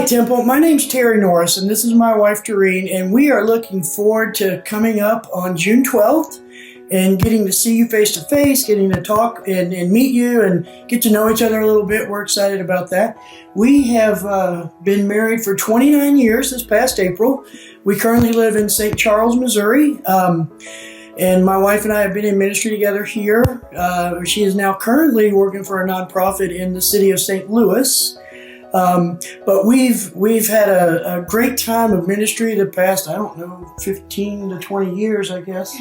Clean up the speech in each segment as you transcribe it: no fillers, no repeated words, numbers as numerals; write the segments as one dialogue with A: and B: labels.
A: Temple. My name's Terry Norris, and this is my wife, Doreen, and we are looking forward to coming up on June 12th and getting to see you face to face, getting to talk and meet you and get to know each other a little bit. We're excited about that. We have been married for 29 years this past April. We currently live in St. Charles, Missouri, and my wife and I have been in ministry together here. She is now currently working for a nonprofit in the city of St. Louis. But we've had a great time of ministry the past, 15 to 20 years, I guess.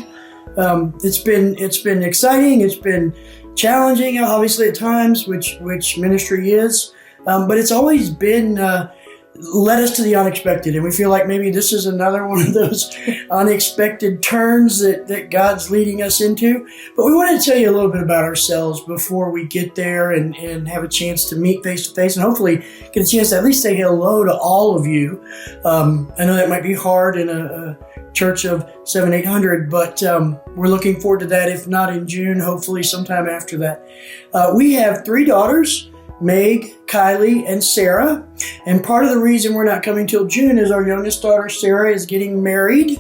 A: It's been exciting. It's been challenging, obviously at times, which ministry is. But it's always been, led us to the unexpected. And we feel like maybe this is another one of those unexpected turns that God's leading us into. But we wanted to tell you a little bit about ourselves before we get there and have a chance to meet face to face and hopefully get a chance to at least say hello to all of you. I know that might be hard in a church of 700-800, but we're looking forward to that. If not in June, hopefully sometime after that. We have 3 daughters, Meg, Kylie, and Sarah. And part of the reason we're not coming till June is our youngest daughter, Sarah, is getting married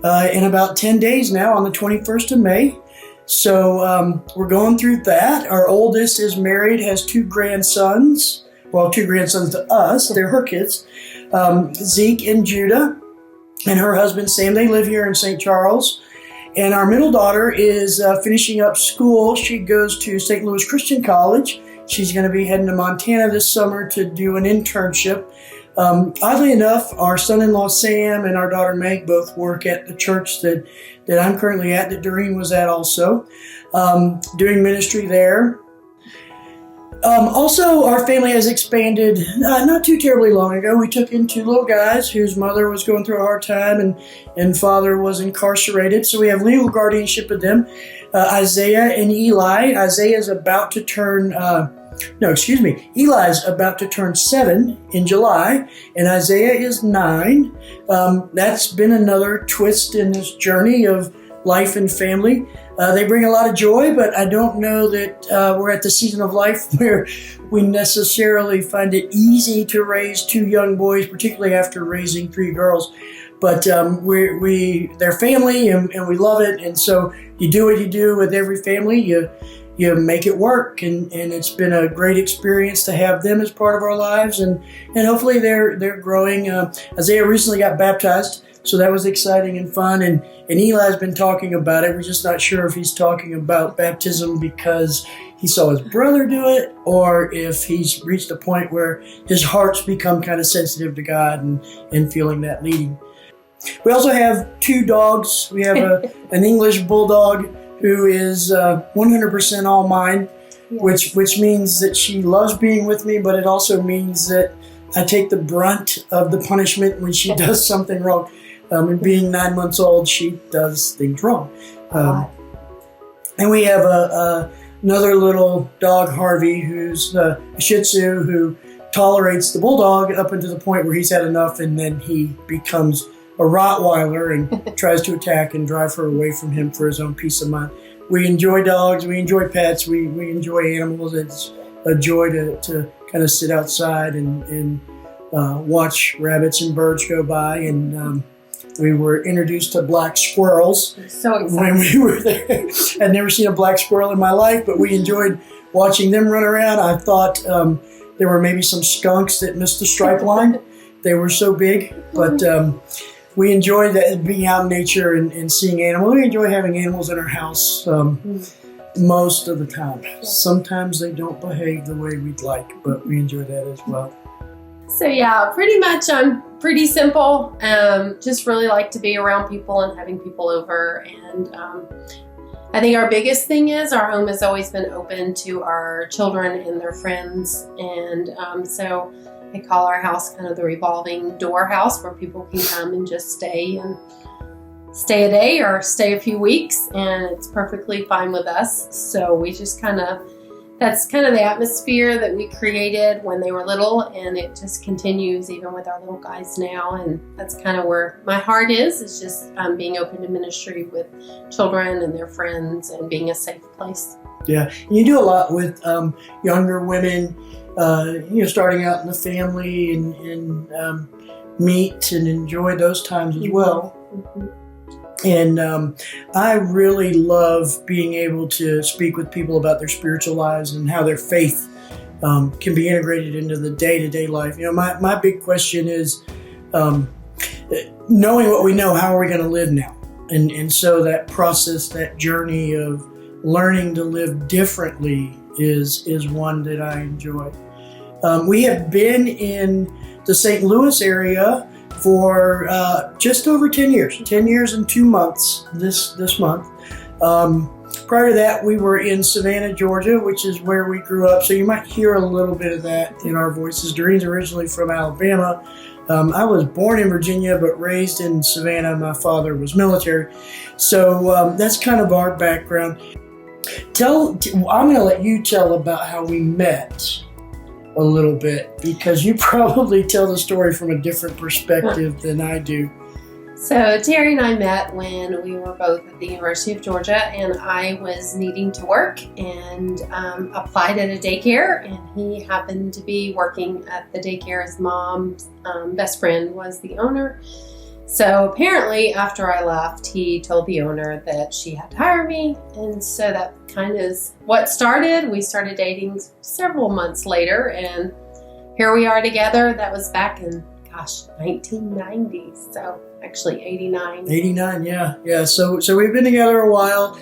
A: in about 10 days now on the 21st of May. So we're going through that. Our oldest is married, has 2 grandsons. Well, 2 grandsons to us. They're her kids. Zeke and Judah. And her husband, Sam. They live here in St. Charles. And our middle daughter is finishing up school. She goes to St. Louis Christian College. She's going to be heading to Montana this summer to do an internship. Oddly enough, our son-in-law Sam and our daughter Meg both work at the church that I'm currently at, that Doreen was at also, doing ministry there. Also, our family has expanded not too terribly long ago. We took in 2 little guys whose mother was going through a hard time and father was incarcerated. So we have legal guardianship of them, Isaiah and Eli. Isaiah's about to turn, Eli's about to turn 7 in July, and Isaiah is 9. That's been another twist in this journey of life and family. They bring a lot of joy, but I don't know that we're at the season of life where we necessarily find it easy to raise 2 young boys, particularly after raising 3 girls. But they're family, and we love it. And so you do what you do with every family. You make it work, and it's been a great experience to have them as part of our lives, and hopefully they're growing. Isaiah recently got baptized, so that was exciting and fun, and Eli's been talking about it. We're just not sure if he's talking about baptism because he saw his brother do it, or if he's reached a point where his heart's become kind of sensitive to God and feeling that leading. We also have 2 dogs. We have an English bulldog who is 100% all mine, yes. which means that she loves being with me, but it also means that I take the brunt of the punishment when she does something wrong. And being 9 months old, she does things wrong. And we have another little dog, Harvey, who's a Shih Tzu who tolerates the bulldog up until the point where he's had enough, and then he becomes a Rottweiler and tries to attack and drive her away from him for his own peace of mind. We enjoy dogs. We enjoy pets. We enjoy animals. It's a joy to kind of sit outside and watch rabbits and birds go by. And we were introduced to black squirrels.
B: So exciting.
A: When we were there. I'd never seen a black squirrel in my life, but we enjoyed watching them run around. I thought there were maybe some skunks that missed the stripe line. They were so big, but we enjoy that, being out in nature and seeing animals. We enjoy having animals in our house most of the time. Sometimes they don't behave the way we'd like, but we enjoy that as well.
B: So yeah, pretty much I'm pretty simple. Just really like to be around people and having people over. And I think our biggest thing is our home has always been open to our children and their friends. And so I call our house kind of the revolving door house, where people can come and just stay a day or stay a few weeks, and it's perfectly fine with us. So we just kind of, that's kind of the atmosphere that we created when they were little, and it just continues even with our little guys now. And that's kind of where my heart is just being open to ministry with children and their friends and being a safe place.
A: Yeah, and you do a lot with younger women, starting out in the family and meet and enjoy those times as well.
B: Mm-hmm.
A: And I really love being able to speak with people about their spiritual lives and how their faith can be integrated into the day-to-day life. My big question is, knowing what we know, how are we going to live now? And so that process, that journey of learning to live differently is one that I enjoy. We have been in the St. Louis area for just over 10 years. 10 years and 2 months this month. Prior to that, we were in Savannah, Georgia, which is where we grew up. So you might hear a little bit of that in our voices. Doreen's originally from Alabama. I was born in Virginia, but raised in Savannah. My father was military. So that's kind of our background. I'm going to let you tell about how we met a little bit, because you probably tell the story from a different perspective than I do.
B: So Terry and I met when we were both at the University of Georgia, and I was needing to work and applied at a daycare, and he happened to be working at the daycare. His mom's best friend was the owner. So apparently after I left, he told the owner that she had to hire me. And so that kind of is what started. We started dating several months later, and here we are together. That was back in, 1990. So actually 89.
A: 89, yeah. So we've been together a while.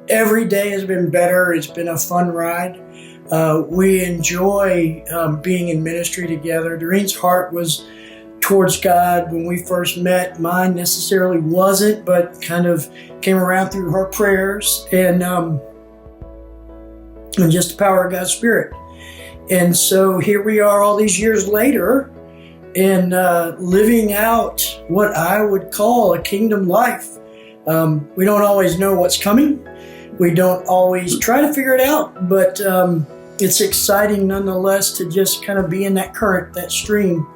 A: Every day has been better. It's been a fun ride. We enjoy being in ministry together. Doreen's heart was towards God when we first met. Mine necessarily wasn't, but kind of came around through her prayers and just the power of God's Spirit. And so here we are all these years later, and living out what I would call a kingdom life. We don't always know what's coming. We don't always try to figure it out, but it's exciting nonetheless to just kind of be in that current, that stream.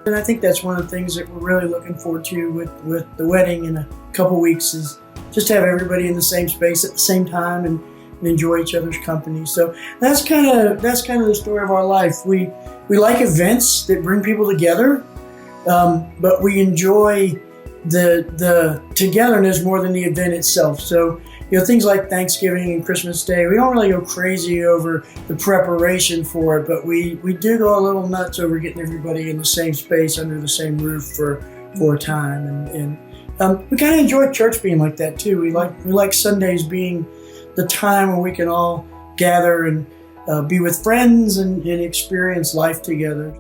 A: And I think that's one of the things that we're really looking forward to with the wedding in a couple weeks, is just to have everybody in the same space at the same time and enjoy each other's company. So that's kind of the story of our life. We like events that bring people together, but we enjoy the togetherness more than the event itself. So things like Thanksgiving and Christmas Day, we don't really go crazy over the preparation for it, but we do go a little nuts over getting everybody in the same space under the same roof for a time. And we kind of enjoy church being like that too. We like Sundays being the time when we can all gather and be with friends and experience life together.